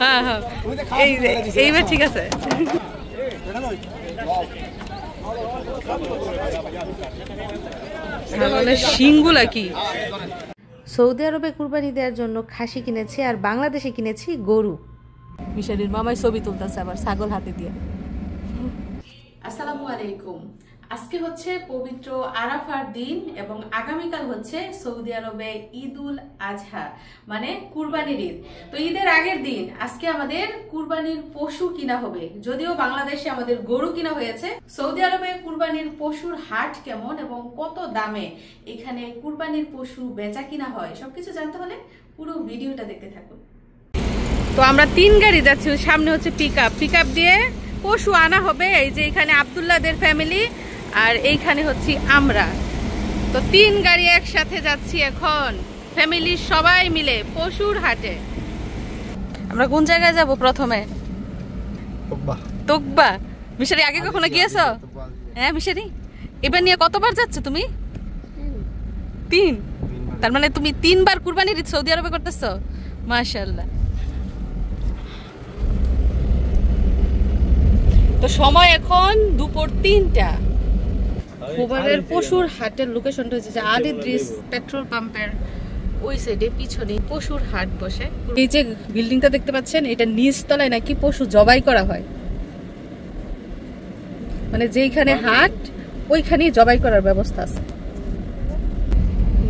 হ্যাঁ হ্যাঁ এইবার ঠিক আছে। শিংগুলা কি? সৌদি আরবে কুরবানি দেওয়ার জন্য খাসি কিনেছি আর বাংলাদেশে কিনেছি গরু। মিশারির মামাই ছবি তুলতেছে আবার ছাগল হাতে দিয়ে। আসসালামু আলাইকুম। আজকে হচ্ছে পবিত্র আরাফার দিন এবং আগামীকাল হচ্ছে সৌদি আরবে ঈদুল আজহা মানে কুরবানির ঈদ। তো ঈদের আগের দিন আজকে আমাদের কুরবানির পশু কিনা হবে। যদিও বাংলাদেশে আমাদের গরু কিনা হয়েছে, সৌদি আরবে কুরবানির পশুর হাট কেমন এবং কত দামে এখানে কুরবানির পশু বেচা কিনা হয় সবকিছু জানতে হলে পুরো ভিডিওটা দেখতে থাকুন। তো আমরা 3 গাড়ি যাচ্ছি, সামনে হচ্ছে পিকআপ দিয়ে পশু আনা হবে। এই যে এখানে আব্দুল্লাহদের ফ্যামিলি আর এইখানে হচ্ছে আমরা। তো 3 গাড়ি একসাথে যাচ্ছি এখন ফ্যামিলির সবাই মিলে পশুর হাটে। আমরা কোন জায়গায় যাব প্রথমে? তোকবা। মিশারি আগে কখনো গিয়েছো? হ্যাঁ মিশারি, এবার নিয়ে কতবার যাচ্ছ তুমি? 3। তার মানে তুমি 3 বার কুরবানির ঈদ সৌদি আরবে করতেছো। মাশাআল্লাহ। তো সময় এখন দুপুর 3টা। খোবারের পশুর হাটের লোকেশনটা হচ্ছে আল ইদ্রিস পেট্রোল পাম্পের ওই সাইডে পিছনে পশুর হাট বসে। এই যে বিল্ডিংটা দেখতে পাচ্ছেন, এটা নিচ তলায় নাকি পশু জবাই করা হয়, মানে যেখানে হাট ওইখানেই জবাই করার ব্যবস্থা আছে।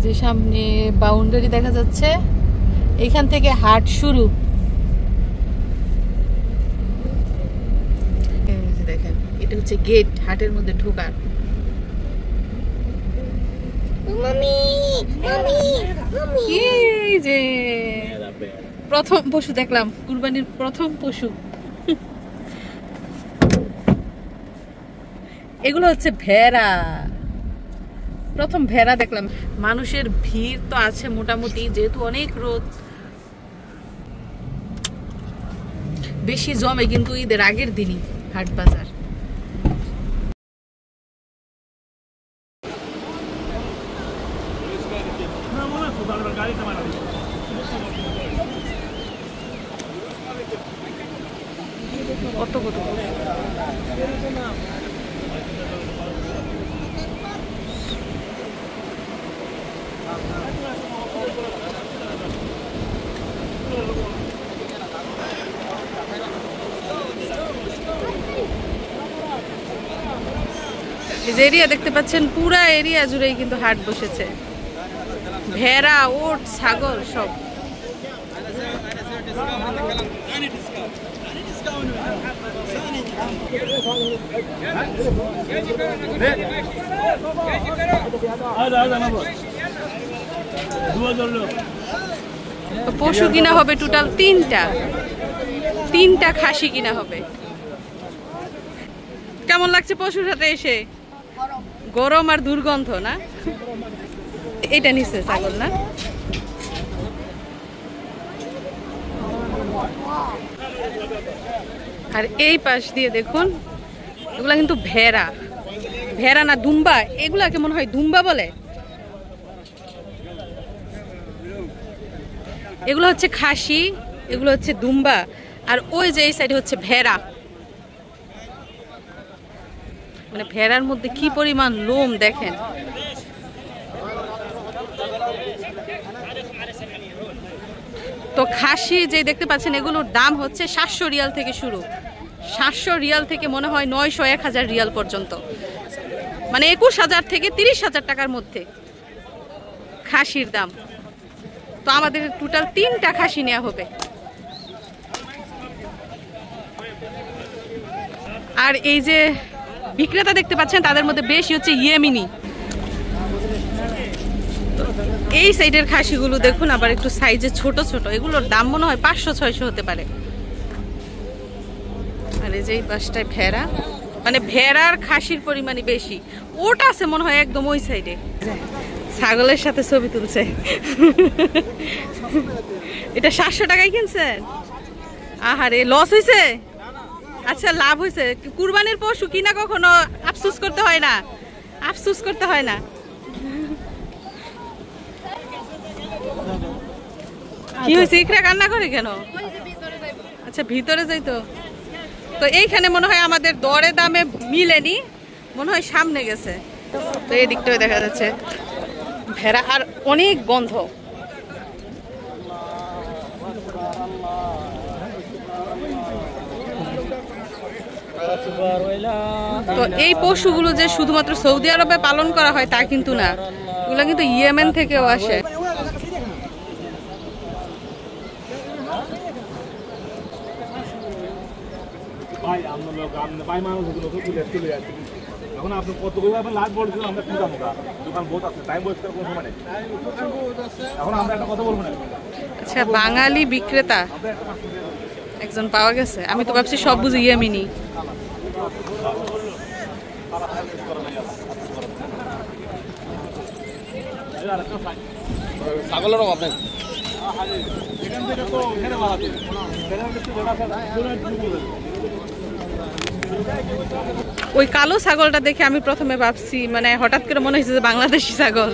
যে সামনে বাউন্ডারি দেখা যাচ্ছে, এইখান থেকে হাট শুরু। দেখেন এটা হচ্ছে গেট হাটের মধ্যে ঢোকার। এই যে প্রথম পশু দেখলাম, কুরবানির প্রথম পশু। এগুলো হচ্ছে ভেড়া। প্রথম ভেড়া দেখলাম। মানুষের ভিড় তো আছে মোটামুটি, যেহেতু অনেক রোদ বেশি জমে কিন্তু ঈদের আগের দিনই হাট বাজার। কত কত এরিয়া দেখতে পাচ্ছেন, পুরা এরিয়া জুড়েই কিন্তু হাট বসেছে। ভেড়া, ওট, ছাগল সব। পশু কিনা হবে টোটাল 3টা খাসি কিনা হবে। কেমন লাগছে পশুর সাথে এসে? গরম আর দুর্গন্ধ না? এটা নিচ্ছে ছাগল না? আর এই পাশ দিয়ে দেখুন, এগুলা কিন্তু ভেড়া। ভেড়া না দুম্বা, এগুলাকে মনে হয় দুম্বা বলে। এগুলো হচ্ছে খাসি, এগুলো হচ্ছে দুম্বা। আর ওই যে এই সাইডে হচ্ছে ভেড়া। মানে ভেড়ার মধ্যে কি পরিমাণ লোম দেখেন। তো খাসি যে দেখতে পাচ্ছেন, এগুলোর দাম হচ্ছে 700 রিয়াল থেকে শুরু। 700 রিয়াল থেকে মনে হয় 900-1000 রিয়াল পর্যন্ত, মানে 21,000 থেকে 30,000 টাকার মধ্যে খাসির দাম। তো আমাদের টোটাল 3টা খাসি নেওয়া হবে। আর এই যে বিক্রেতা দেখতে পাচ্ছেন, তাদের মধ্যে বেশি হচ্ছে ইয়েমিনি। এই সাইডের খাসিগুলো দেখুন আবার একটু সাইজে ছোট ছোট, এগুলোর দাম মনে হয় 500-600 হতে পারে। আর এই যে এই পাশটায় ভেড়া, মানে ভেড়ার খাসির পরিমাণই বেশি। ওটা আছে মনে হয় একদম ওই সাইডে। ছাগলের সাথে ছবি তুলছে। এটা 700 টাকায় কিনছেন? আহারে, লস হয়েছে? আচ্ছা, লাভ হয়েছে। কুরবানির পশু কিনা কখনো আফসোস করতে হয় না, আফসোস করতে হয় না। কি হয়েছে? ইকরা কান্না করে কেন? আচ্ছা ভিতরে যাই তো। তো এইখানে মনে হয় আমাদের দরে দামে মিলেনি, মনে হয় সামনে গেছে। তো এই দিকটাও দেখা যাচ্ছে ভেড়া আর অনেক গন্ধ। তো এই পশুগুলো যে শুধুমাত্র সৌদি আরবে পালন করা হয় তা কিন্তু না, এগুলো কিন্তু ইয়েমেন থেকেও আসে। আচ্ছা বাঙালি বিক্রেতা একজন পাওয়া গেছে, আমি তো ভাবছি সব বুঝি ইয়েমেনি। ছাগলেরও আপনি ওই কালো ছাগলটা দেখে আমি প্রথমে ভাবছি, মানে হঠাৎ করে মনে হয়েছে যে বাংলাদেশি ছাগল।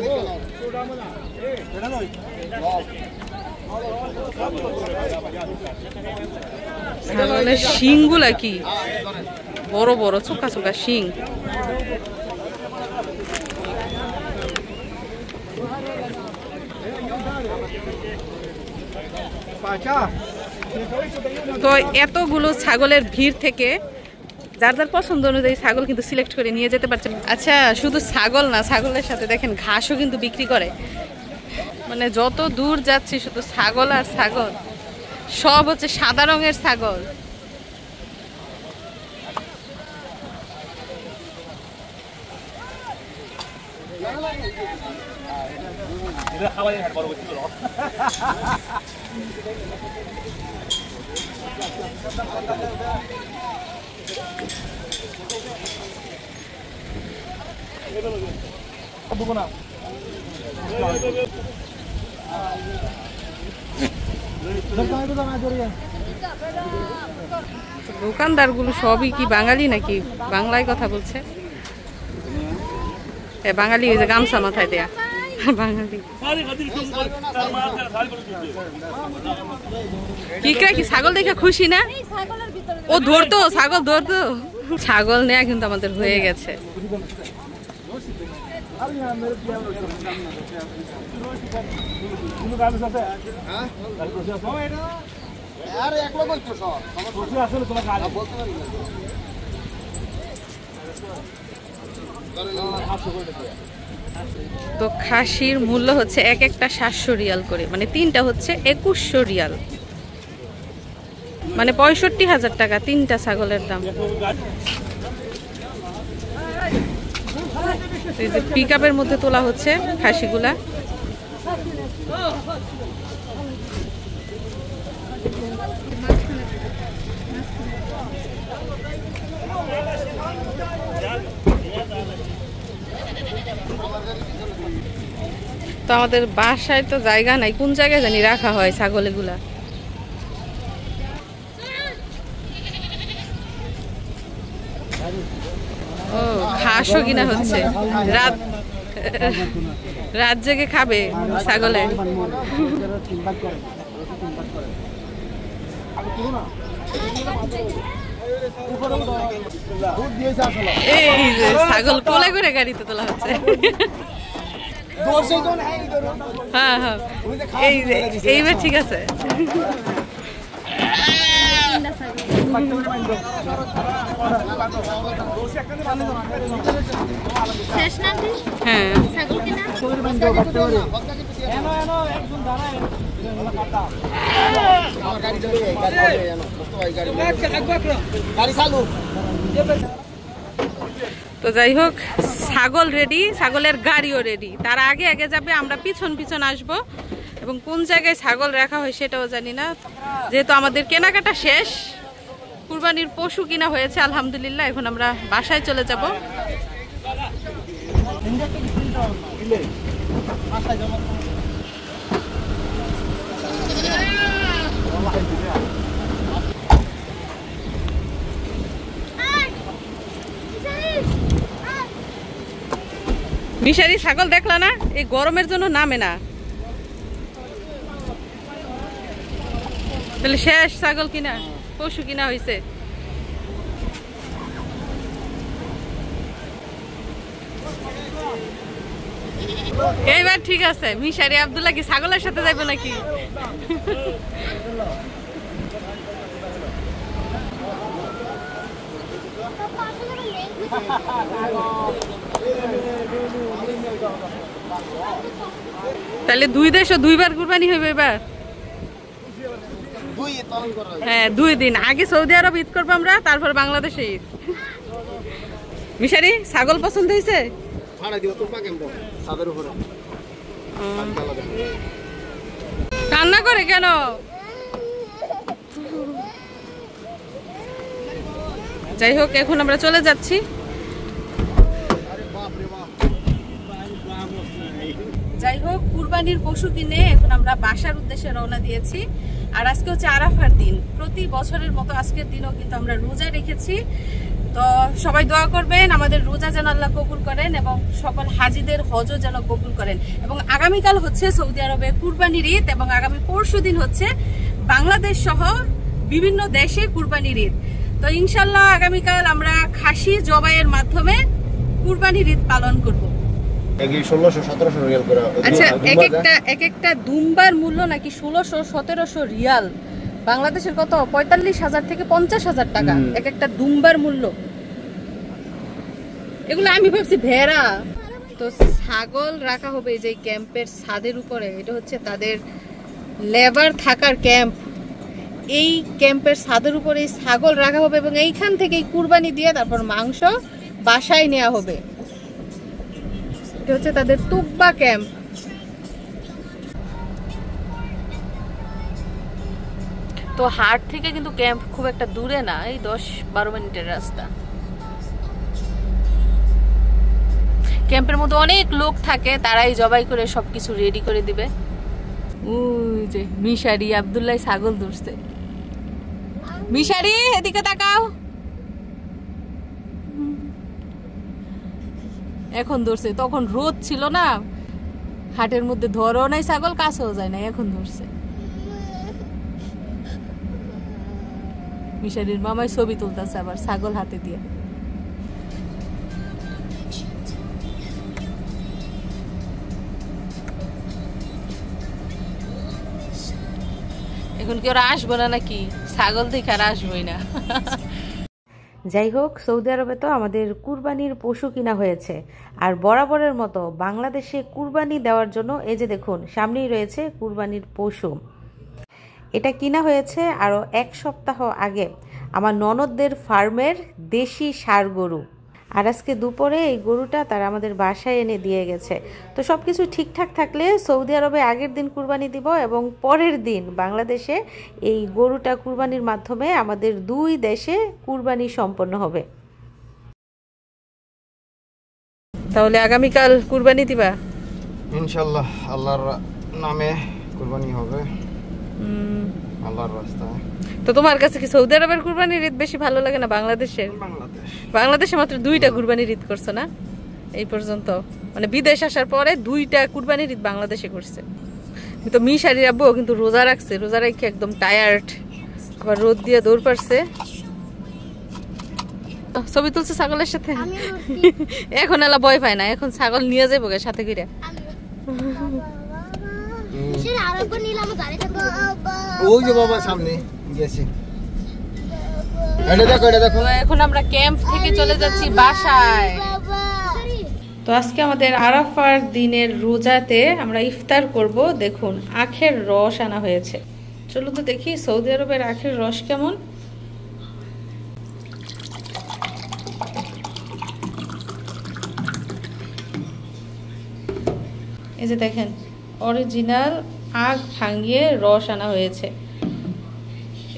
ছাগলের শিংগুলা কি বড় বড় চোখা চোখা শিং। তো এতগুলো ছাগলের ভিড় থেকে যার যার পছন্দ অনুযায়ী ছাগল কিন্তু সিলেক্ট করে নিয়ে যেতে পারছে। আচ্ছা শুধু ছাগল না, ছাগলের সাথে দেখেন ঘাসও কিন্তু বিক্রি করে। মানে যত দূর যাচ্ছি শুধু ছাগল আর ছাগল, সব হচ্ছে সাদা রঙের ছাগল। দোকানদার গুলো সবই কি বাঙালি নাকি বাংলায় কথা বলছে? বাঙালি ওই যে গামছা মাথায় দেয়া বাঙালি। কি ছাগল দেখে খুশি না? ও ধরতো ছাগল ধরতো। ছাগল নেয়া কিন্তু আমাদের হয়ে গেছে। তো খাসির মূল্য হচ্ছে এক একটা 700 রিয়াল করে, মানে তিনটা হচ্ছে 2100 রিয়াল, মানে 65,000 টাকা তিনটা ছাগলের দাম। পিকআপের মধ্যে তোলা হচ্ছে খাসিগুলা। তো আমাদের বাসায় তো জায়গা নাই, কোন জায়গায় জানি রাখা হয় ছাগল এগুলা। ও ঘাসও কিনা হচ্ছে, রাত জেগে খাবে ছাগলে। এই যে ছাগল কোলে করে গাড়িতে তোলা হচ্ছে। হ্যাঁ হ্যাঁ এইবার ঠিক আছে। হ্যাঁ তো যাই হোক, ছাগল রেডি, ছাগলের গাড়িও রেডি। তার আগে আগে যাবে, আমরা পিছন পিছন আসবো, এবং কোন জায়গায় ছাগল রাখা হয় সেটাও জানি না। যেহেতু আমাদের কেনাকাটা শেষ, কুরবানির পশু কিনা হয়েছে আলহামদুলিল্লাহ, এখন আমরা বাসায় চলে যাব। মিশারি ছাগল দেখলা না? এই গরমের জন্য নামে না। তাহলে শেষ ছাগল কিনা, পশু কিনা হয়েছে। এইবার ঠিক আছে। মিশারি আব্দুল্লাহ কি ছাগলের সাথে যাইব নাকি? তাহলে দুই দেশও দুইবার কুরবানি হইবে এবার। হ্যাঁ 2 দিন আগে সৌদি আরব ঈদ করবো আমরা, তারপর বাংলাদেশে ঈদ। মিশারি ছাগল পছন্দ হয়েছে? কান্না করে কেন? যাই হোক এখন আমরা চলে যাচ্ছি। যাই হোক কুরবানির পশু কিনে এখন আমরা বাসার উদ্দেশ্যে রওনা দিয়েছি। আর আজকে হচ্ছে আরাফার দিন। প্রতি বছরের মতো আজকের দিনও কিন্তু আমরা রোজা রেখেছি। তো সবাই দোয়া করবেন আমাদের রোজা যেন আল্লাহ কবুল করেন এবং সকল হাজিদের হজও যেন কবুল করেন। এবং আগামীকাল হচ্ছে সৌদি আরবে কুরবানির ঈদ এবং আগামী পরশু দিন হচ্ছে বাংলাদেশ সহ বিভিন্ন দেশে কুরবানির ঈদ। তো ইনশাল্লাহ আগামীকাল আমরা খাসি জবাইয়ের মাধ্যমে কুরবানির ঈদ পালন করব। আচ্ছা এক একটা দুম্বার মূল্য নাকি 1600-1700 রিয়াল, বাংলাদেশের কত 45,000 থেকে 50,000 টাকা এক একটা দুম্বার মূল্য। এগুলো আমি ভাবছি ভেড়া। তো ছাগল রাখা হবে এই যে ক্যাম্পের ছাদের উপরে, এটা হচ্ছে তাদের লেবার থাকার ক্যাম্প। এই ক্যাম্পের ছাদের উপরে এই ছাগল রাখা হবে এবং এইখান থেকে কুরবানি দিয়ে তারপর মাংস বাসায় নেওয়া হবে। এটা হচ্ছে তাদের তুব্বা ক্যাম্প। তো হাট থেকে কিন্তু ক্যাম্প খুব একটা দূরে না, এই 10-12 মিনিটের রাস্তা। ক্যাম্পের মধ্যে অনেক লোক থাকে, তারাই জবাই করে সবকিছু রেডি করে দিবে। ওই যে মিশারি আব্দুল্লাহ ছাগল ধরছে। মিশারি এদিকে তাকাও। এখন ধরছে, তখন রোদ ছিল না, হাটের মধ্যে ধরও নাই ছাগল, কাছেও যায় না, এখন ধরছে। মিশারির মামাই ছবি তুলতেছে আবার ছাগল হাতে দিয়ে। এখন কি ওরা আসবো না নাকি? ছাগল দেখে আর আসবোই না। যাই হোক সৌদি আরবে তো আমাদের কুরবানির পশু কিনা হয়েছে। আর বরাবরের মতো বাংলাদেশে কুরবানি দেওয়ার জন্য এই যে দেখুন সামনেই রয়েছে কুরবানির পশু। এটা কিনা হয়েছে আরও 1 সপ্তাহ আগে আমার ননদদের ফার্মের দেশি ষাঁড় গরু। আর আজকে দুপুরে এই গরুটা তারা আমাদের বাসায় এনে দিয়ে গেছে। তো সব কিছু ঠিকঠাক থাকলে সৌদি আরবে আগের দিন কুরবানি দিব এবং পরের দিন বাংলাদেশে এই গরুটা কুরবানির মাধ্যমে আমাদের 2 দেশে কুরবানি সম্পন্ন হবে। তাহলে আগামীকাল কুরবানি দিবা? ইনশাআল্লাহ আল্লাহর নামে কুরবানি হবে, আল্লাহর রাস্তায়। তো তোমার কাছে কি সৌদি আরবের কুরবানির ঈদ বেশি ভালো লাগে না বাংলাদেশের? বাংলাদেশে মাত্র 2টা কুরবানির ঈদ করছো না এই পর্যন্ত, মানে বিদেশ আসার পরে 2টা কুরবানির ঈদ বাংলাদেশে করছে। কিন্তু মিশারির আব্বু কিন্তু রোজা রাখছে, রোজা রেখে একদম টায়ার্ড, আবার রোদ দিয়ে দৌড় পারছে। ছবি তুলছে ছাগলের সাথে। এখন এলা ভয় পায় না, এখন ছাগল নিয়ে যাবো সাথে করে। ওই যে বাবা সামনে গেছে। এখন আমরা ক্যাম্প থেকে চলে যাচ্ছি বাসায়। তো আজকে আমাদের আরাফার দিনের রোজাতে আমরা ইফতার করব। দেখুন আখের রস আনা হয়েছে, চলুন তো দেখি সৌদি আরবের আখের রস কেমন। এই যে দেখেন অরিজিনাল আখ ভাঙিয়ে রস আনা হয়েছে।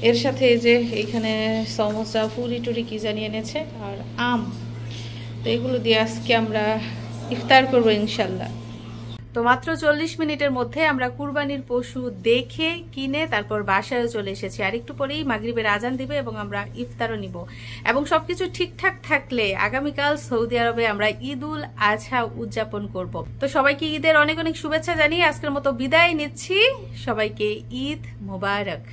এর সাথে এই যে এখানে সমোসা পুরি টুরি কি জানিয়ে এনেছে আর আম। তো এগুলো দিয়ে আজকে আমরা ইফতার করবো ইনশাল্লাহ। তো মাত্র 40 মিনিটের মধ্যে আমরা কুরবানির পশু দেখে কিনে তারপর বাসায় চলে এসেছি। আর একটু পরেই মাগরিবের আজান দিবে এবং আমরা ইফতারও নিব। এবং সবকিছু ঠিকঠাক থাকলে আগামীকাল সৌদি আরবে আমরা ঈদুল আজহা উদযাপন করব। তো সবাইকে ঈদের অনেক অনেক শুভেচ্ছা জানিয়ে আজকের মতো বিদায় নিচ্ছি। সবাইকে ঈদ মোবারক।